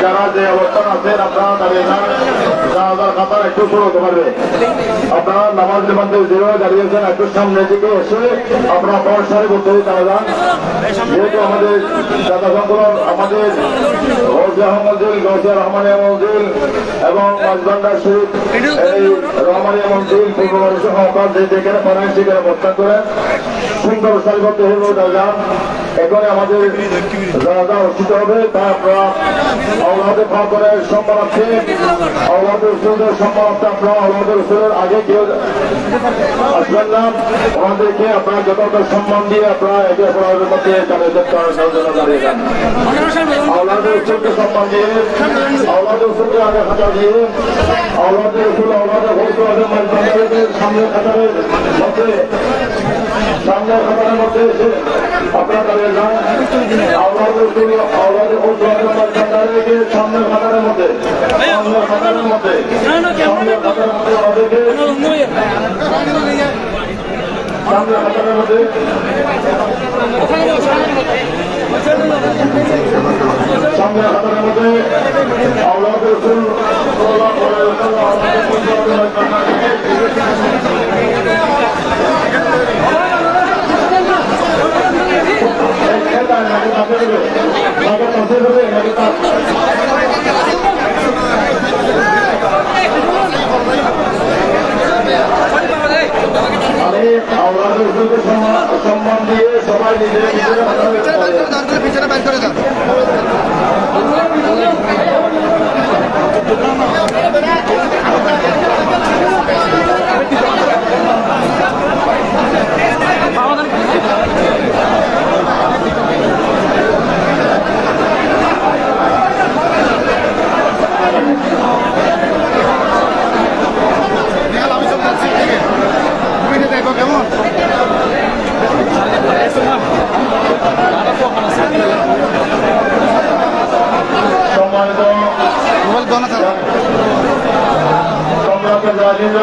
যারা যে অবস্থান আছেন আপনারা দাঁড়িয়ে যান, জানাজার কাতার একটু শুরু হতে পারবে। আপনারা নামাজ মধ্যে যেভাবে দাঁড়িয়েছেন একটু সামনের দিকে এসে আপনারা বর্ষারে করতে দাঁড়িয়ে যান। যেহেতু আমাদের দাদাগুলো আমাদের গৌসিয়া মঞ্জিল, গৌসিয়া রহমানিয়া মঞ্জিল এবং মাঝবান্ডার শরীফ এই রহমানিয়া মঞ্জিল পূর্ববর্ষ সহকার যেখানে পারেন সেখানে অবস্থান করেন সুন্দর সারিবদ্ধ হয়ে দাঁড়িয়ে যান। এখানে আমাদের জানাজা অনুষ্ঠিত হবে, তা আপনারা আওলাদে পাকের সম্মানার্থে আওলাদে রসুলের সম্মানার্থে আপনারা আওলাদে রসুলের আগে কেউ আসবেন না। ওনাদেরকে আপনারা যথাযথ সম্মান দিয়ে আপনারা একে অপরের মধ্যে তাদের জন্য দাঁড়িয়ে যান। আওলাদে রসুলকে সম্মান দিয়ে আওলাদে রসুলকে আগে খাতা দিয়ে আওলাদে রসুল আওলাদে ভোটের সামনের খাতারের মধ্যে এসে আপনারা দাঁড়িয়ে যান। আওলাদে রসুল আওলাদে ভোটের সামনের খাতারের মধ্যে আমাদেরকে সামনের খাতারের মধ্যে আওলাদে রসুল সম্মান দিয়ে সবাই নিজের পিছনে বাইর করে দেন। কেমন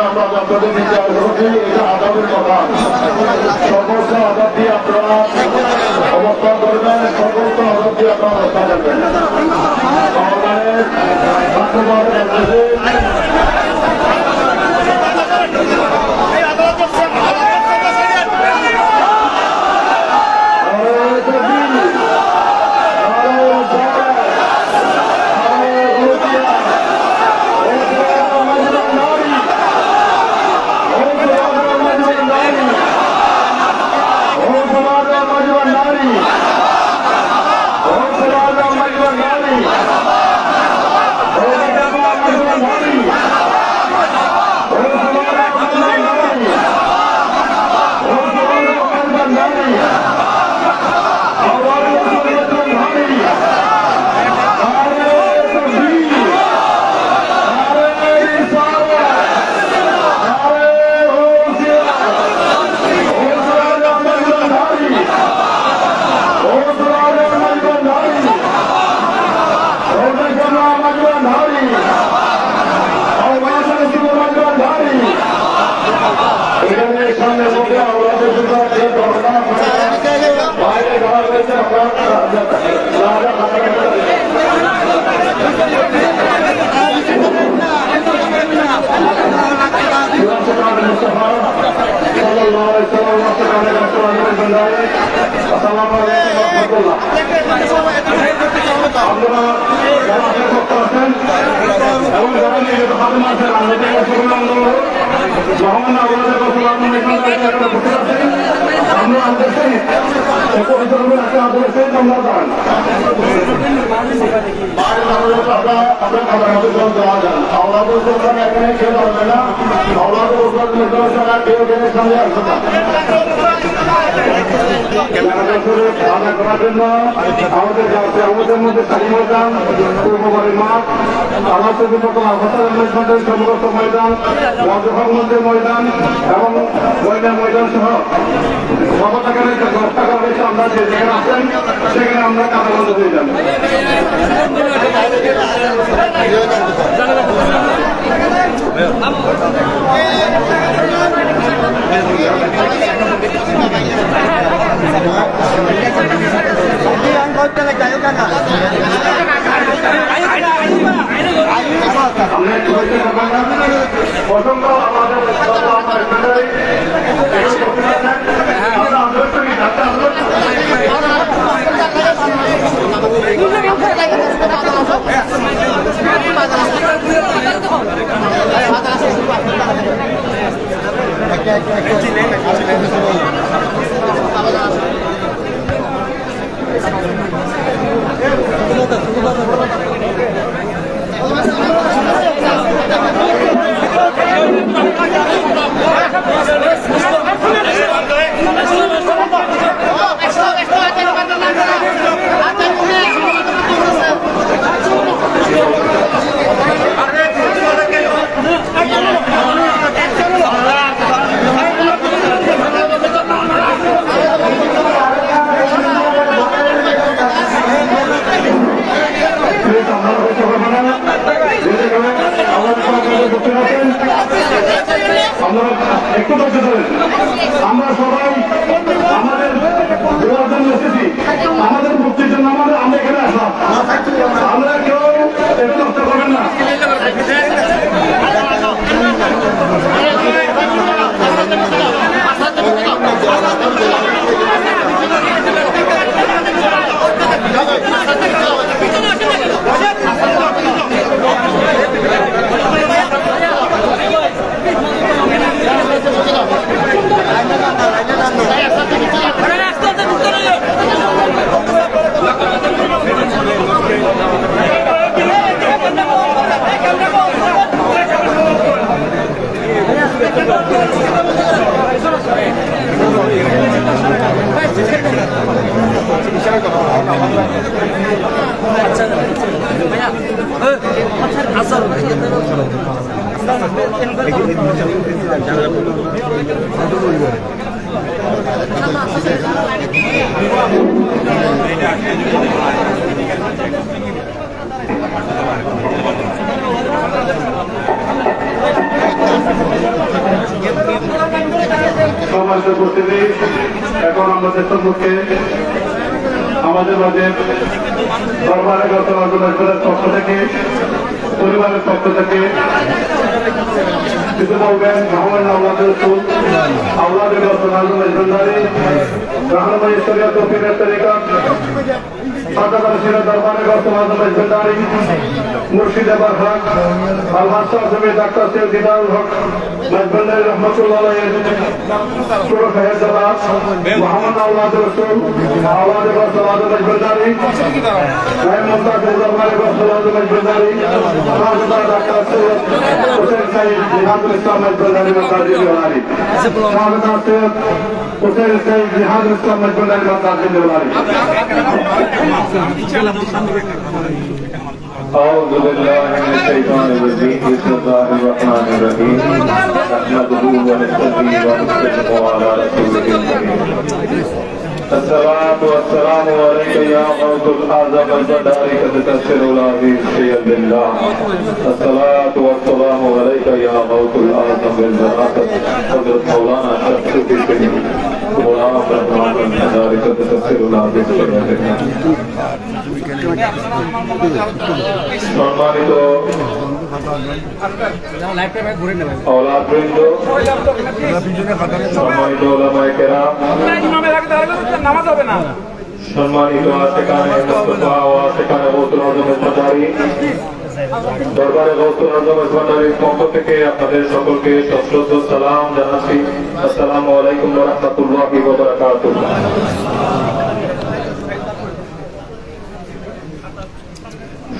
আমরা আপনাদের নিতে আসছি, এটা আদাবের কথা। সমস্ত আদাব দিয়ে আপনারা অবস্থান করবেন, সমস্ত আদাব দিয়ে আপনারা অবস্থান করবেন। আমাদের মধ্যে স্বাধীনতা পূর্ববারের মাঠ আমার সমগ্র ময়দান মধ্যে ময়দান এবং ময়দান সহ সর্বতাকারে ব্যবস্থা করা হয়েছে। আমরা যে যেখানে আসেন সেখানে আমরা কাতাবদ্ধ হয়ে যান। অসংখ্য আমাদের একটু ধৈর্য ধরেন। আমরা সবাই আমাদের দেওয়ার জন্য এসেছি, আমাদের মুক্তির জন্য আমরা এখানে আসলাম। আমরা কেউ একটু নষ্ট করবেন না। সমাজ উপস্থিতি এখন আমাদের সম্মুখে আমাদের মাঝে দরবারে গতকালের পক্ষ থেকে পরিবারের পক্ষ থেকে কিছু বলবেন ভগবান আল্লাদের রসুল আল্লাদের ভান্ডারী রহমান ঈশ্বরীয় তৌফিকের তরিকা সাদাবার সিরা দরবারে গতকাল ভান্ডারী মুর্শিদাবাদ হক আলহাজ জমি ডাক্তার সৈয়দ দিদারুল হক ভান্ডারী রহমতুল্লাহ পুরো ফেহেদাবাদ মোহাম্মদ আল্লাদের রসুল আল্লাদের ভান্ডারী মুমতাজ দরবারে গতকাল ভান্ডারী ডাক্তার সৈয়দ হুসেন সাইদ জিহাদুল ইসলাম ভান্ডারী মাদ্রাসা দিওয়ারি ডাক্তার সৈয়দ হুসেন সাইদ জিহাদুল ইসলাম ভান্ডারী মাদ্রাসা দিওয়ারি أعوذ بالله من الشيطان الرجيم بسم الله الرحمن الرحيم نحمده ونستعينه ونستغفره على رسوله الكريم الصلاة والسلام عليك يا غوث الأعظم البداري قد تسر العزيز سيد الله الصلاة والسلام عليك يا غوث الأعظم بالبركة حضرت مولانا شمس الدين مولانا برهمان البداري قد تسر العزيز سيد الله সম্মানিত औलादबृंद সম্মানিত উলামায়ে কেরাম সম্মানিত আশিকানে মুস্তাফা ও আশিকানে গৌসুল আজম ভান্ডারী দরবারে গৌসুল আজম ভান্ডারীর পক্ষ থেকে আপনাদের সকলকে সশ্রদ্ধ সালাম জানাচ্ছি। আসসালামু আলাইকুম ওয়া রাহমাতুল্লাহি ওয়া বারাকাতুহু।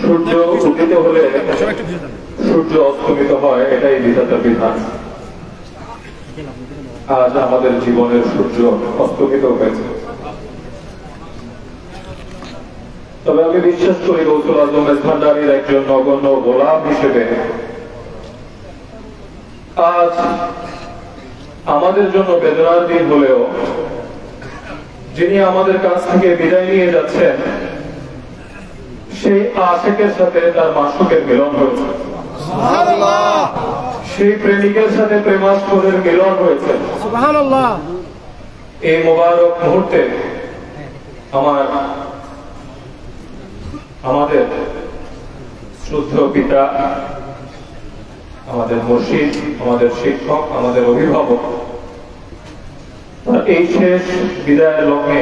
সূর্য উদিত হলে সূর্য অস্তমিত হয়, এটাই বিধাতার বিধান। আজ আমাদের জীবনের সূর্য অস্তমিত হয়েছে, তবে আমি বিশ্বাস করি গৌসুল আজম ভান্ডারীর একজন নগণ্য গোলাম হিসেবে আজ আমাদের জন্য বেদনার দিন হলেও যিনি আমাদের কাছ থেকে বিদায় নিয়ে যাচ্ছেন সেই আশিকের সাথে তার মাসুকের মিলন হয়েছে, সেই প্রেমিকের সাথে প্রেমাস্পদের মিলন হয়েছে। এই মোবারক মুহূর্তে আমাদের শ্রদ্ধেয় পিতা আমাদের মুর্শিদ, আমাদের শিক্ষক, আমাদের অভিভাবক, এই শেষ বিদায়ের লগ্নে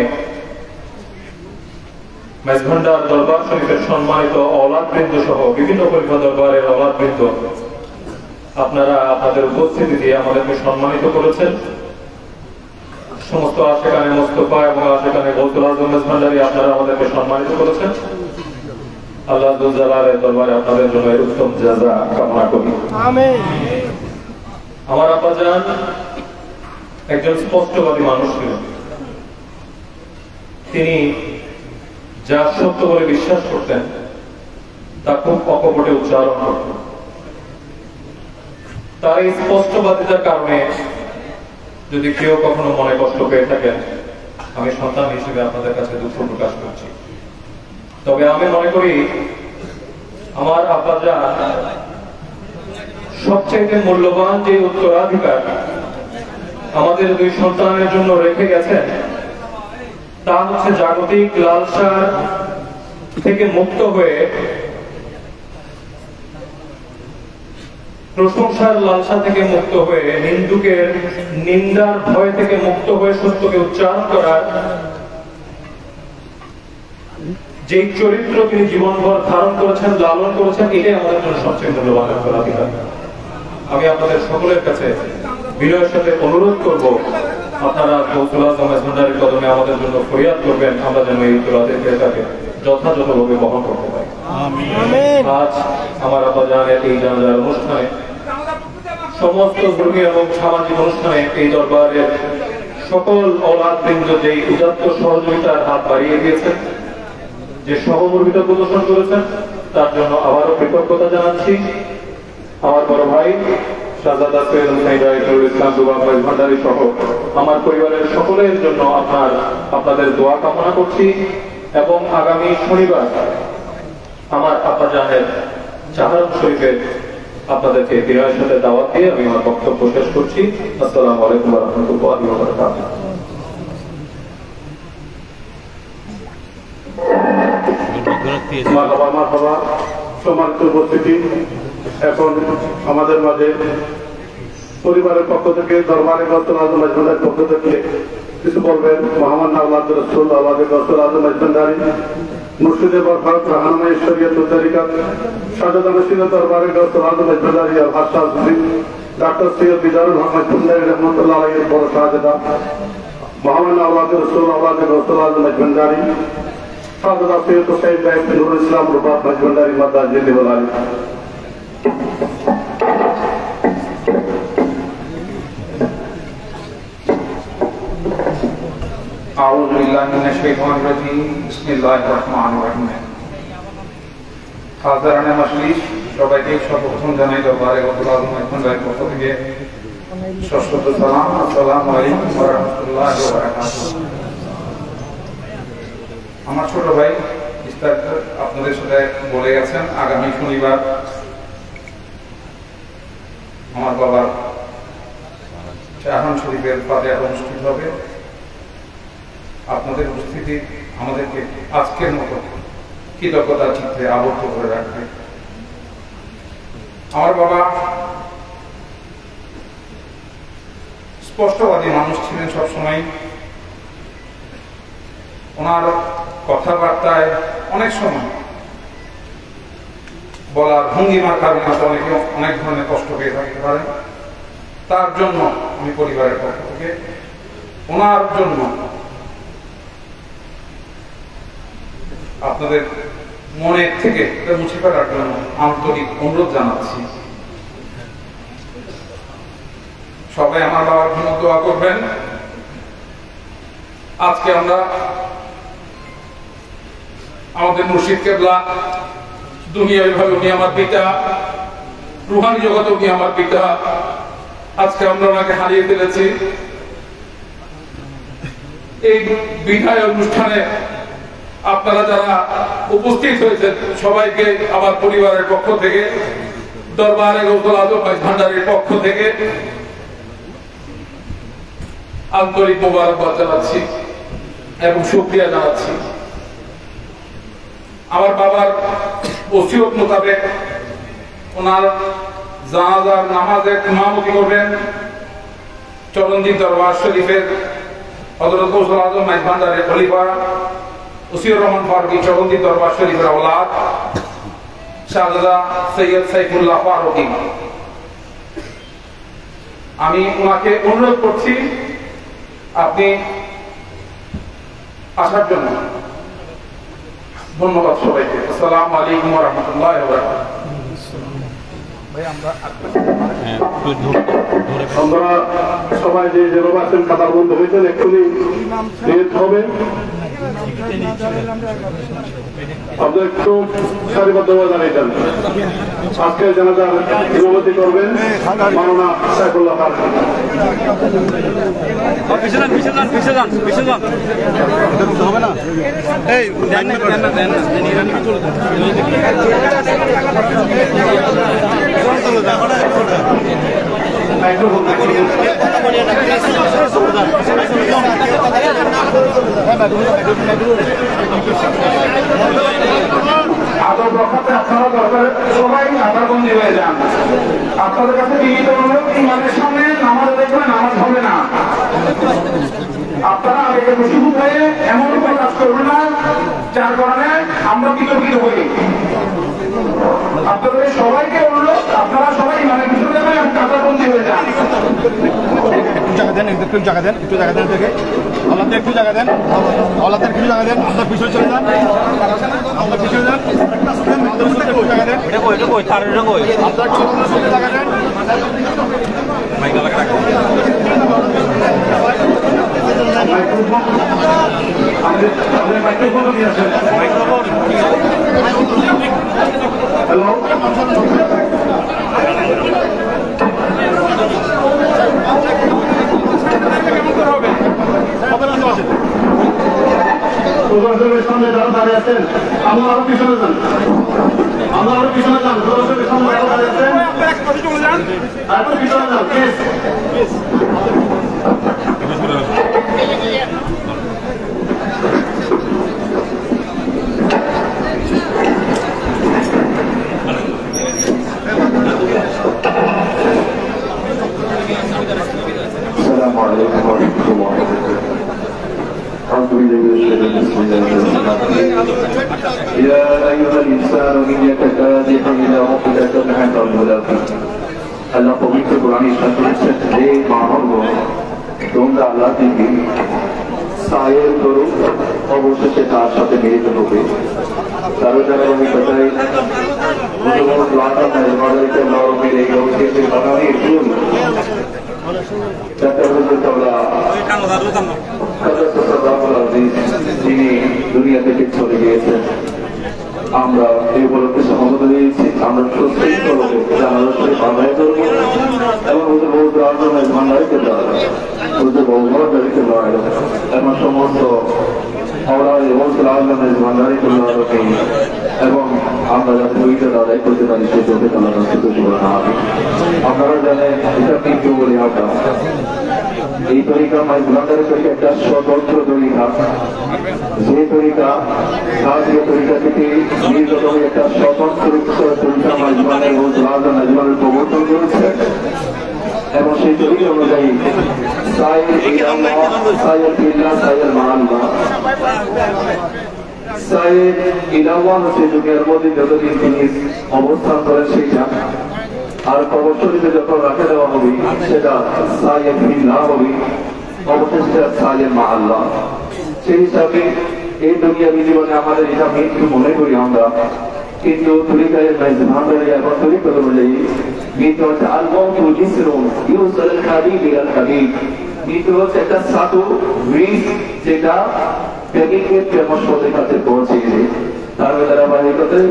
মেজভান্ডার দরবার শরীফের সম্মানিত অওলাদবৃন্দ সহ বিভিন্ন খলিফা দরবারের অওলাদবৃন্দ, আপনারা আপনাদের উপস্থিতি দিয়ে আমাদেরকে সম্মানিত করেছেন। সমস্ত আশেকানে মোস্তফা এবং আশেকানে গৌসুল আজম মেজভান্ডারী, আপনারা আমাদেরকে সম্মানিত করেছেন। আল্লাহ জালালের দরবারে আপনাদের জন্য এর উত্তম জাযা কামনা করি। আমিন। আমার আব্বাজান একজন স্পষ্টবাদী মানুষ ছিলেন। তিনি যা সত্য বলে বিশ্বাস করতেন তা খুব অকপটে উচ্চারণ করতেন। তার এই স্পষ্টবাদিতার কারণে যদি কেউ কখনো মনে কষ্ট পেয়ে থাকেন, আমি সন্তান হিসেবে আপনাদের কাছে দুঃখ প্রকাশ করছি। তবে আমি মনে করি আমার আব্বাজান সবচেয়ে মূল্যবান যে উত্তরাধিকার আমাদের দুই সন্তানের জন্য রেখে গেছেন তা হচ্ছে জাগতিক লালসার থেকে মুক্ত হয়ে, প্রশংসার লালসা থেকে মুক্ত হয়ে, নিন্দুকের নিন্দার ভয় থেকে মুক্ত হয়ে সত্যকে উচ্চারণ করার যে চরিত্র তিনি জীবনভর ধারণ করেছেন, লালন করেছেন, এটাই আমাদের জন্য সবচেয়ে মূল্যবান উত্তরাধিকার। আমি আপনাদের সকলের কাছে বিনয়ের সাথে অনুরোধ করব, আপনারা গৌসুল আজম মেজভান্ডারীর কদমে আমাদের জন্য ফরিয়াদ করবেন, আমরা যেন এই উত্তরাধিকারটাকে যথাযথভাবে বহন করতে পারি। আজ আমার আব্বাজানের এই জানাজার অনুষ্ঠানে, সমস্ত ধর্মীয় এবং সামাজিক অনুষ্ঠানে এই দরবারের সকল অওলাদবৃন্দ যে উদাত্ত সহযোগিতার হাত বাড়িয়ে দিয়েছেন, যে সহমর্মিতা প্রদর্শন করেছেন, তার জন্য আবারও কৃতজ্ঞতা জানাচ্ছি। আমার বড় ভাই শাহজাদা সৈয়দ হুসাইন রায়তুল ইসলাম দুবাব মেজভান্ডারী সহ আমার পরিবারের সকলের জন্য আপনাদের দোয়া কামনা করছি। এবং আগামী শনিবার আমার আব্বাজানের চাহারম শরীফের আপনাদেরকে বিনয়ের সাথে দাওয়াত দিয়ে আমি আমার বক্তব্য শেষ করছি। আসসালামু আলাইকুম ওয়া রাহমাতুল্লাহি ওয়া বারাকাতুহু। মারহাবা, সম্মানিত উপস্থিতি, এখন আমাদের মাঝে পরিবারের পক্ষ থেকে, দরবারে গৌসুল আজম মেজভান্ডারীর পক্ষ থেকে কিছু বলবেন মোহাম্মদ আওলাদ রাসূল আওলাদ গৌসুল আজম মেজভান্ডারী, মুর্শিদে বরকত রাহনুমায়ে শরীয়ত ও তরিকত, শাহজাদা মসজিদ দরবারে গৌসুল আজম মেজভান্ডারী আর হাসান ডক্টর সৈয়দ বিদারুল হক মেজভান্ডারী রহমতুল্লাহ আলাইহির বড় শাহজাদা, মোহাম্মদ আওলাদ রাসূল আওলাদ গৌসুল আজম মেজভান্ডারী, শাহজাদা সৈয়দ হুসাইন রায়তুল নুরুল ইসলাম রুবাব মেজভান্ডারী মাদ্দাজ জিন্নাহুল আলী। أعوذ بالله من الشيطان الرجيم بسم الله الرحمن الرحيم হাজারানে মজলিস, সবাইকে সর্বপ্রথম জানাই দরবারে গৌসুল আজম মেজভান্ডারীর পক্ষ থেকে সশস্ত্র সালাম। আসসালামু আলাইকুম ওয়া রাহমাতুল্লাহি ওয়া বারাকাতুহু। আমার ছোট ভাই বিস্তারিত আপনাদের সাথে বলে গেছেন। আগামী শনিবার আমার বাবার চাহারম শরীফের ফাতিহা অনুষ্ঠিত হবে। আপনাদের উপস্থিতি আমাদেরকে আজকের মতো কৃতজ্ঞতার চিত্রে আবদ্ধ করে রাখবে। আমার বাবা স্পষ্টবাদী মানুষ ছিলেন সবসময়। ওনার কথাবার্তায় অনেক সময় বলার ভঙ্গিমার কারণে অনেকে অনেক ধরনের কষ্ট পেয়ে থাকতে পারেন। তার জন্য আমি পরিবারের পক্ষ থেকে ওনার জন্য আপনাদের মনের থেকে মুছে ফেলার জন্য আন্তরিক অনুরোধ জানাচ্ছি। সবাই আমার বাবার জন্য দোয়া করবেন। আজকে আমরা আমাদের মুর্শিদ কেবলা, দুনিয়ায় ভাবে উনি আমার পিতা, রুহানি জগতে উনি আমার পিতা, আজকে আমরা ওনাকে হারিয়ে ফেলেছি। এই বিদায় অনুষ্ঠানে আপনারা যারা উপস্থিত হয়েছেন সবাইকে আমার পরিবারের পক্ষ থেকে, দরবারে গৌসুল আজম মেজভান্ডারীর পক্ষ থেকে আন্তরিক মোবারকবাদ জানাচ্ছি এবং শুকরিয়া জানাচ্ছি। আমার বাবার ওসিয়ত মোতাবেক ওনার জানাজার নামাজে ইমামতি করবেন চরণজি দরবার শরীফের হযরত গৌসুল আজম মাইজ ভান্ডারের খলিফা উসিউর রহমান ফারুকী চরণজি দরবার শরীফের আওলাদ শাহজাদা সৈয়দ সাইফুল্লাহ ফারুকী। আমি ওনাকে অনুরোধ করছি আপনি আসার জন্য। ধন্যবাদ সবাইকে। আসসালামু আলাইকুম ওয়া রাহমাতুল্লাহি ওয়া বারাকাতুহু। আমরা সবাই যে যেভাবে আছেন কাতার বন্ধ হয়েছেন এক্ষুনি হবে আপনার একটু সারিবদ্ধভাবে দাঁড়িয়েছেন। আজকে জানাজার ইমামতি করবেন মাওলানা সাইফুল্লাহ ফারুকী। হবে না এই আদব রক্ষাতে আপনারা দরকার সবাই আধারবন্দি হয়ে যান। আপনাদের কাছে বিনীত অনুরোধ, ইমামের সামনে নামাজ দেখবেন, নামাজ হবে না। আপনারা আগে মুশরিক হয়ে এমন কোনো কাজ করবেন না যার কারণে আমরা বিতর্কিত হই। আপনাদের সবাইকে অনুরোধ, আপনারা সবাই ইমামের পিছনে যাবেন এবং আধারবন্দি হয়ে যান। একটু জায়গা দেন থেকে আল্লাহদের একটু জায়গা দেন, আল্লাহদের কিছু জায়গা দেন, আপনার পিছনে চলে যান, আপনার পিছনে যান, একটু জায়গা দেন, আপনার জায়গা দেন। হ্যালো প্রশাসনের সামনে যারা দাঁড়িয়ে আছেন আমরা আরো পিছনে যান, আমরা আরো পিছনে যান। প্রশাসনের সামনে যারা দাঁড়িয়ে আছেন আরো পিছনে যান প্লিজ। السلام عليكم ورحمة الله وبركاته. أعوذ بالله من الشيطان بسم الله الرحمن الرحيم. يا أيها الإنسان إنك كادح إلى ربك كدحا فملاقيه. আল্লাহ পবিত্র কোরআনে ইরশাদ করেছেন, হে মানব তোমরা আল্লাহ থেকে সায়ের করো, অবশেষে তার সাথে মিলিত হবে। তারও যারা অভিজ্ঞতায় মাদারিকে নরমের এই অভিজ্ঞের বানানি একটু যিনি দুনিয়া থেকে চলে গিয়েছেন, আমরা এই উপলক্ষে সমাগত হয়েছি। আমরা সুস্থ লোকে জানাজার শরীফ আদায় করবো এবং ওদের বহু আন্দোলনের ভান্ডারিকে দেওয়া ওদের বহু ভান্ডারিকে দেওয়া এবং সমস্ত এবং আমরা যাতে ওইটা আদায় করতে পারি সেই চোখে তারা না হবে। আপনারা জানেন এটা কিন্তু বলি আমরা এই তরিকা মাইজ ভান্ডারের তরিকা একটা স্বতন্ত্র তরিকা, যে তরিকা সাহায্যের তরিকা থেকে নির্গত একটা স্বতন্ত্র তরিকা মাইজ ভান্ডারের প্রবর্তন করেছে এবং সেই তরিকা অনুযায়ী যুগের মধ্যে যতদিন তিনি অবস্থান করেন সেইটা, আর কবর শরীফে যখন রাখে দেওয়া হবে সেটা সাইয়েদ বিল্লাহ হবে, অবশেষে সাইয়েদ মা আল্লাহ। সেই হিসাবে এই দুনিয়া জীবনে আমাদের এটা মৃত্যু মনে করি আমরা, কিন্তু তরিকায় ভান্ডারে এখন তরিকা অনুযায়ী মৃত্যু হচ্ছে আল-মউতু জিসরুন ইউসালুল হাবিব ইলাল হাবিব। মৃত্যু হচ্ছে একটা সাধু ব্রিজ যেটা প্রেমিকের প্রেমস্পদের কাছে পৌঁছে গেছে। তার ধারাবাহিকতায়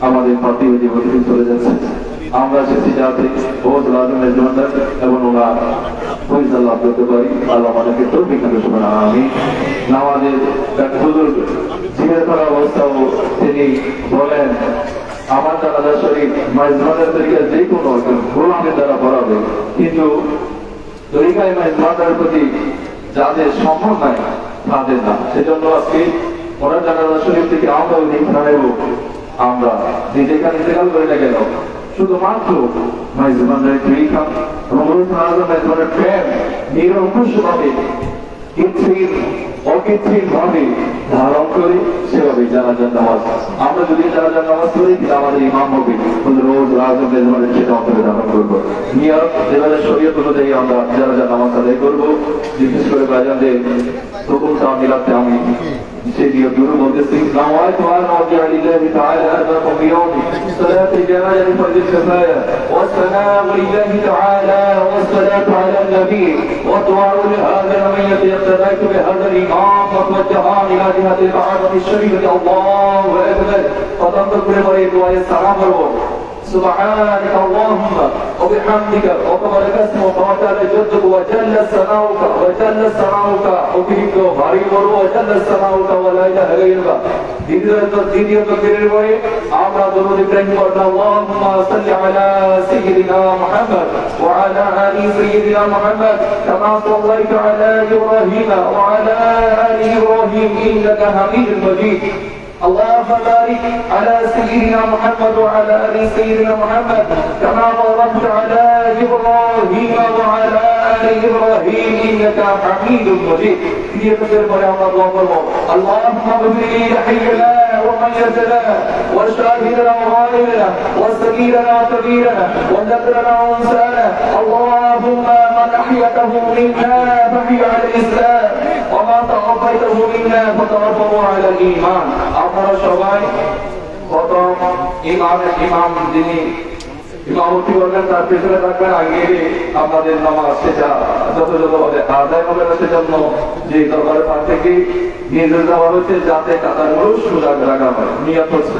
আমাদের পার্থিব জীবন থেকে চলে যাচ্ছে। আমরা সেটি যাতে বহুত লাজমের জন্য এবং ওরা পয়সা লাভ করতে পারি, আল্লাহ আমাদেরকে তৌফিক দান করুন। আমি আমাদের হুজুর জিজ্ঞেস করা অবস্থাও তিনি বলেন, আমার জানাজা শরীফ মাইজমানের তরিকা যে কোনো গোলামের দ্বারা পড়াবে, কিন্তু তরিকায় মাইজমানের প্রতি যাদের সম্ভব নাই তাদের না। সেজন্য আজকে ওনার জানাজা শরীফ থেকে আমরা অধিক নেব আমরা যে যেখানে ইন্তেকাল করে না কেন শুধুমাত্র মাইজবানের তরিকা এবং মাইজবানের প্রেম নিরঙ্কুশভাবে অকৃত্রিম ভাবে ধারণ করে সেভাবে জানাজার নামাজ আমরা যদি জানাজার নামাজ করি আমাদের ইমাম হবে রোজ রাজম মেজবানের সেটা অন্তরে ধারণ করবো নিয়ত যেভাবে শরীয়ত অনুযায়ী আমরা জানাজার নামাজ আদায় করবো বিশেষ করে বাজানদের হুকুমটা মিলাতে আমি সেই নিয়তগুলো বলতেছি নাওয়াইতু আন আরজিআ লিল্লাহি তাআলা আরবাকুম বিয়াউমি সালাতি জানাজাতি ফরজ কিফায়া ওয়া সালামু লিল্লাহি তাআলা ওয়া সালাতু আলা নবী ওয়া দুআউ লিহাযা al-mayyit yaqtadaitu bihadha al-imam wa tawajjaha ila jihati al-ka'bah al-sharifah Allahu akbar fatantur করে পরে দোয়ায়ে সালাম করব سبحانك اللهم وبحمدك وتبارك اسمك وتعالى جدك وجل ثناؤك وكرمك ভারী বড় وجل ثناؤك ولا اله الا انت দ্বিতীয় তাকবীরের পরে আমরা দরুদ ইব্রাহিম পড়ব আল্লাহুম্মা সাল্লি আলা সাইয়্যিদিনা মুহাম্মদ ওয়া আলা আলি সাইয়্যিদিনা মুহাম্মদ কামা সাল্লাইতা আলা ইব্রাহিম ওয়া আলা আলি ইব্রাহিম ইন্নাকা হামিদুম মাজিদ اللهم بارك على سيدنا محمد وعلى ال سيدنا محمد كما باركت على ابراهيم وعلى ال ابراهيم انك حميد مجيد اللهم اغفر لي حينا وميتنا وشاهدنا وغائبنا وصغيرنا وكبيرنا وذكرنا وانسانا اللهم من احيته منا فحي على الاسلام وما توفيته منا فتوفه على الايمان আপনারা সবাই প্রথম ইমাম যিনি ইমামতি করবেন তার পেছনে থাকবেন আগে আমাদের নামাজ সেটা যথাযথভাবে আদায় হবে সেজন্য যে দরবারের পাশ থেকে নির্দেশ দেওয়া হচ্ছে যাতে কাতারগুলো সোজা রাখা হয় নিয়ত হচ্ছে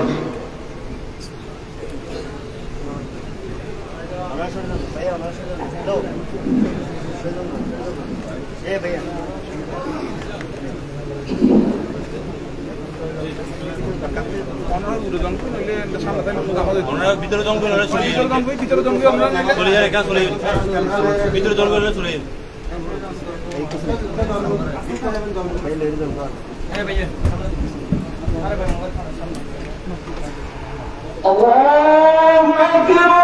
ভিতরে জঙ্গল চলে যায় ভিতরে জঙ্গল চলে যায় আল্লাহু আকবার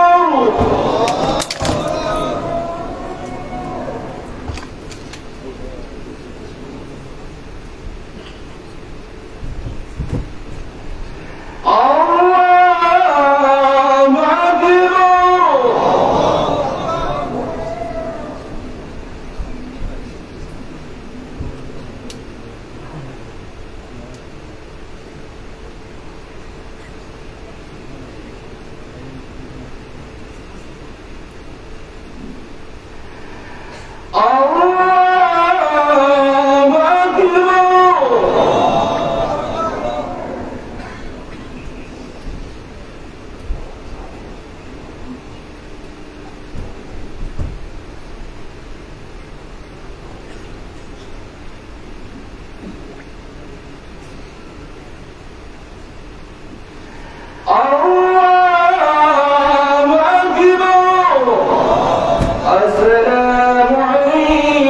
السلام عليكم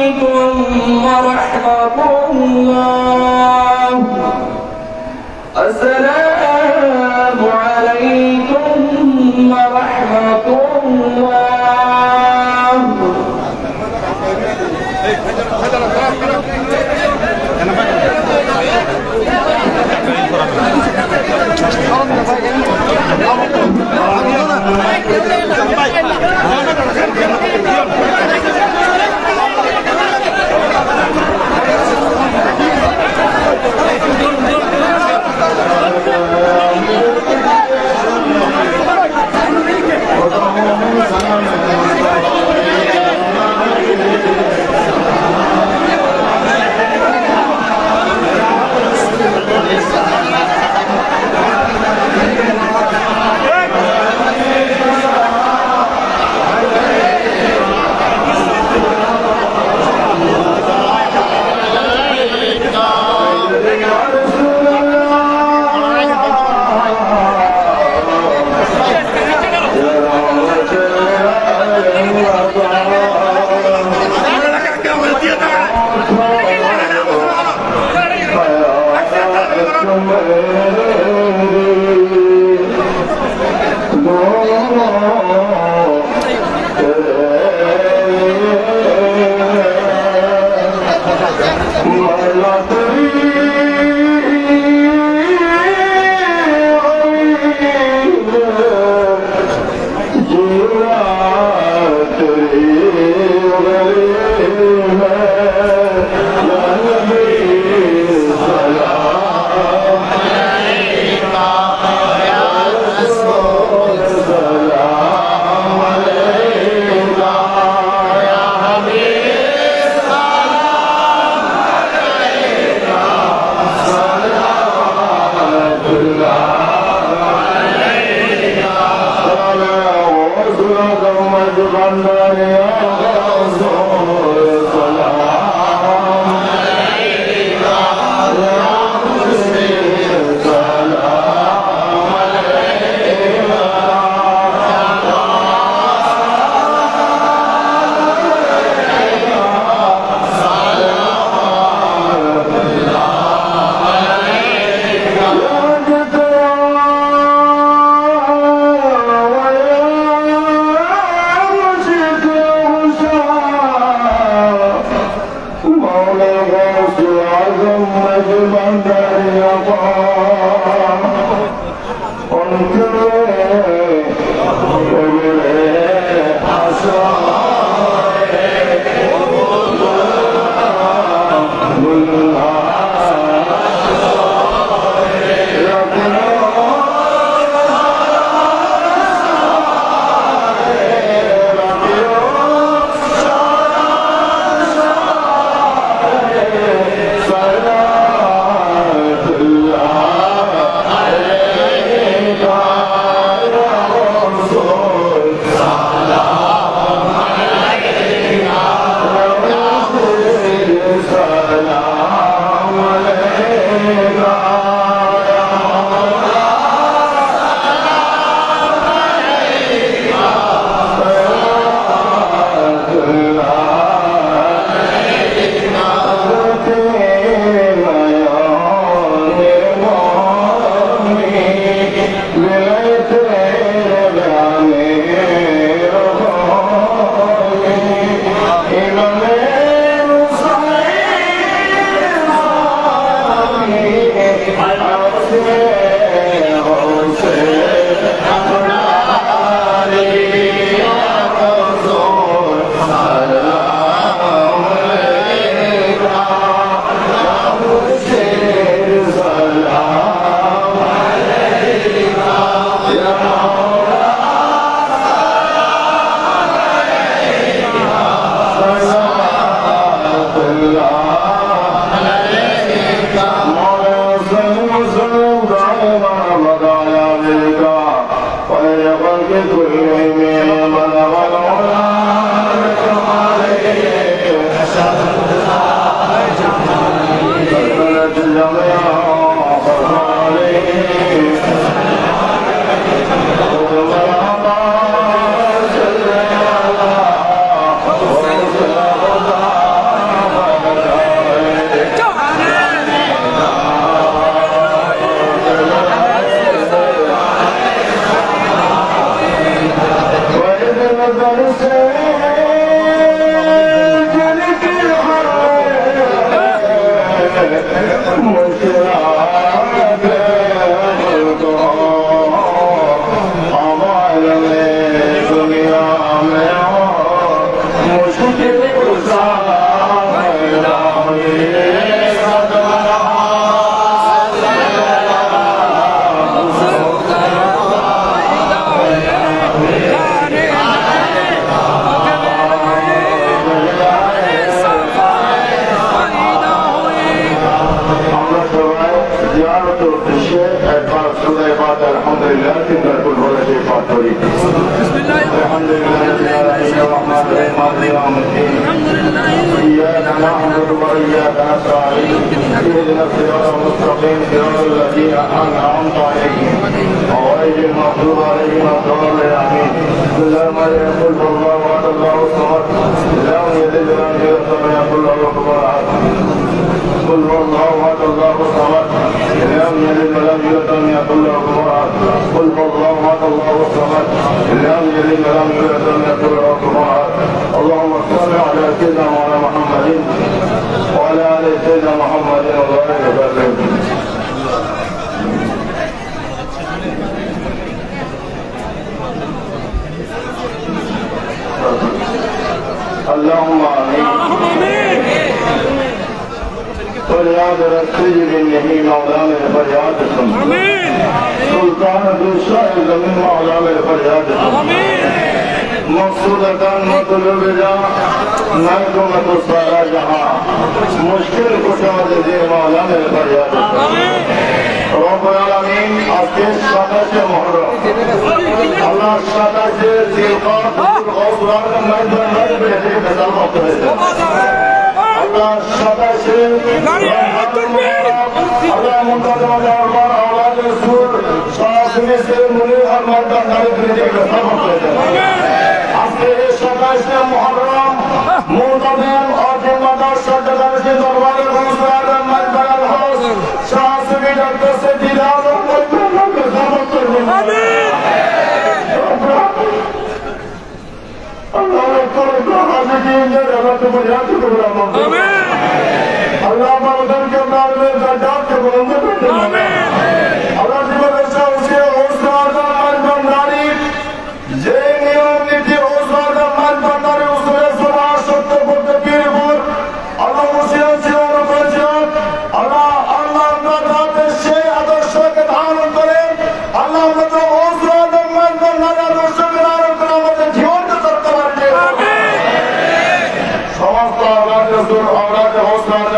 Allah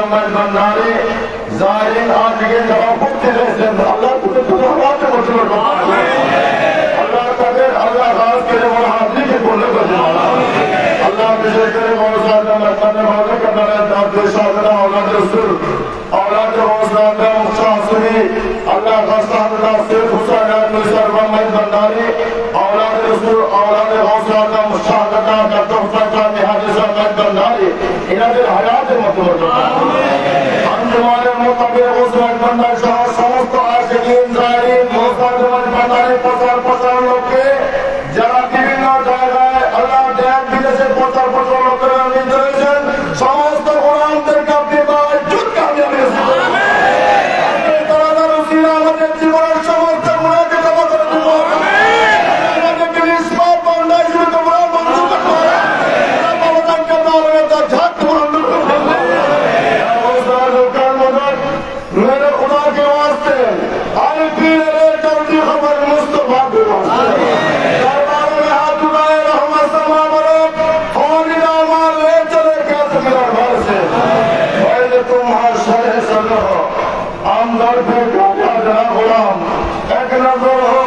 मोहम्मद भंडारी जाहिर आज के जवाब पूछते रहते हैं अल्लाह पूरे पूरा हाथ में मुझे अल्लाह कदर अल्लाह खास के लिए वो हाथी के बोलने को जमाना अल्लाह विजय करे बहुत सारे मरतबे मौजूद करना है दाद शाहदा औलाद रसूल औलाद रोज़ादा मुशासरी अल्लाह का साहबदा शेख हुसैन मिर्जा मोहम्मद भंडारी औलाद रसूल औलाद रोज़ादा मुशाहदा डॉक्टर हुसैन खान हाजी साहब भंडारी इन्हें हयात मतलूब आमीन अंजुमान मुतबिर हुसैन भंडारी सह समस्त आशिकीन जाहिरीन मुसाफिर भंडारी प्रचार लोग के যারা বিভিন্ন জায়গায় আল্লাহ দেশ বিদেশে প্রচার প্রচারণা করে নিয়ে চলেছেন সমস্ত গোলামদেরকে আপনি যুদ্ধ কামিয়াবি নসিব করুন আমিন তারা রসুল আমাদের জীবনের সমস্ত গুনাহকে ক্ষমা করে দিন আমিন আমাদেরকে নিষ্পাপ বান্দা হিসেবে তোমরা মঞ্জুর করো আল্লাহ আমাদেরকে দাওয়াতের ঝাঁক বন্ধ করো আল্লাহ মদদ मेरे खुदा के वास्ते आई पीर जल्दी खबर मुस्तफा के वास्ते आमदार पे जना गुलाम एक नजर हो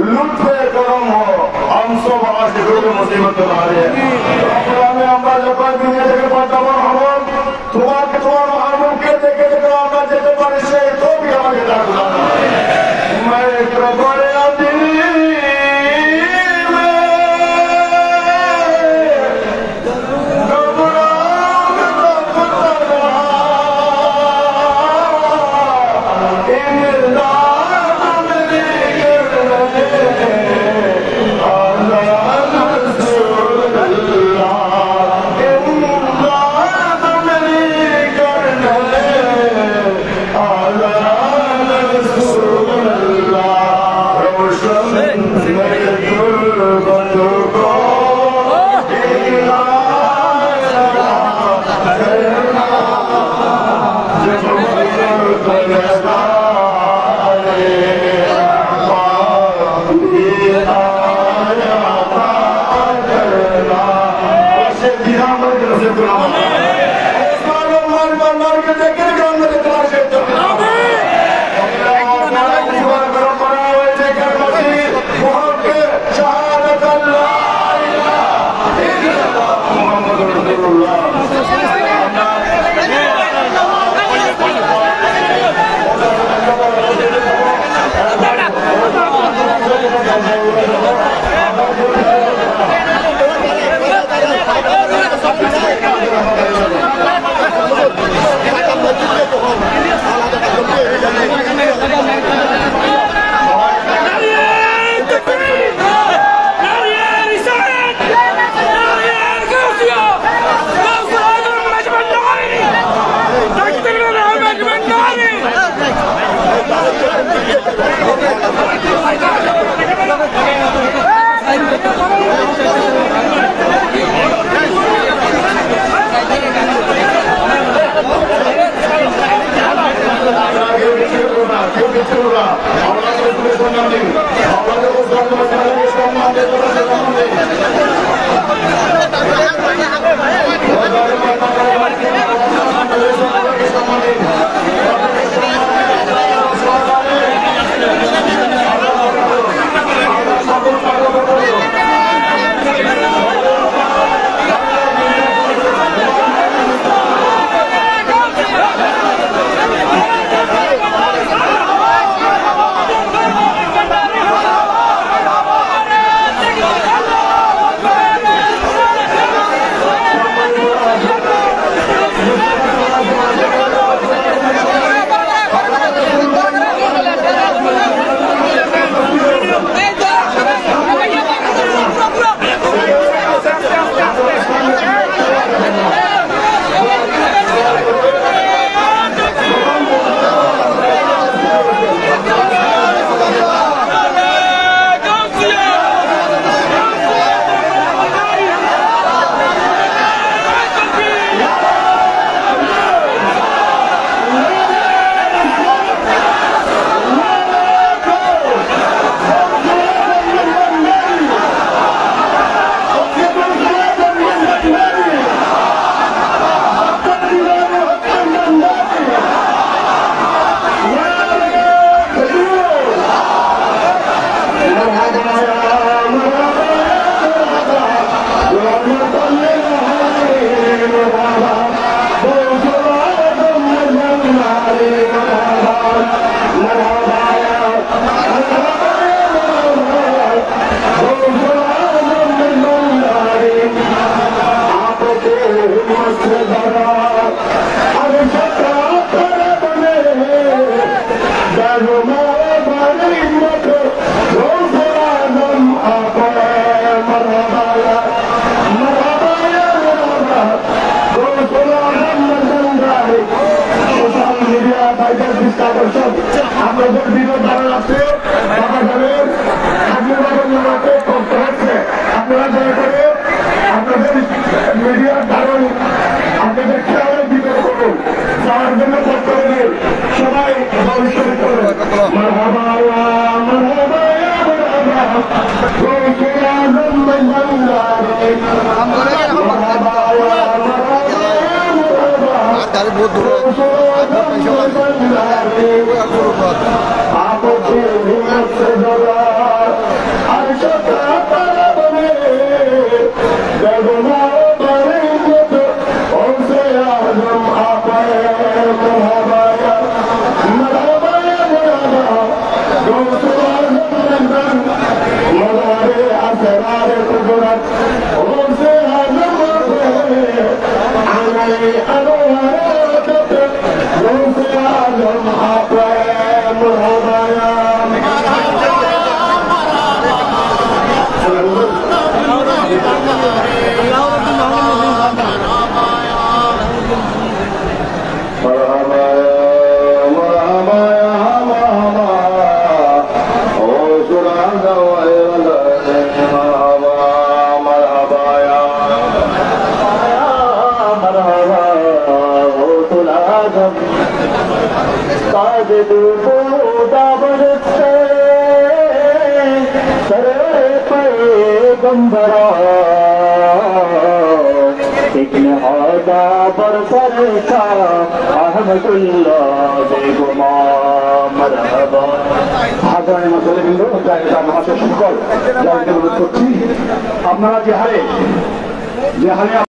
लुत्फे करम हो हम सब आशिकों की मुसीबत बना रहे हैं में আমরা যখন দুনিয়া থেকে পাঠাবো হব তোমাকে তোমার মাহবুবকে দেখে দেখে আমরা যেতে পারি সেই তৌফি আমাকে দাও मैं एक बड़े আপনারা যে হারে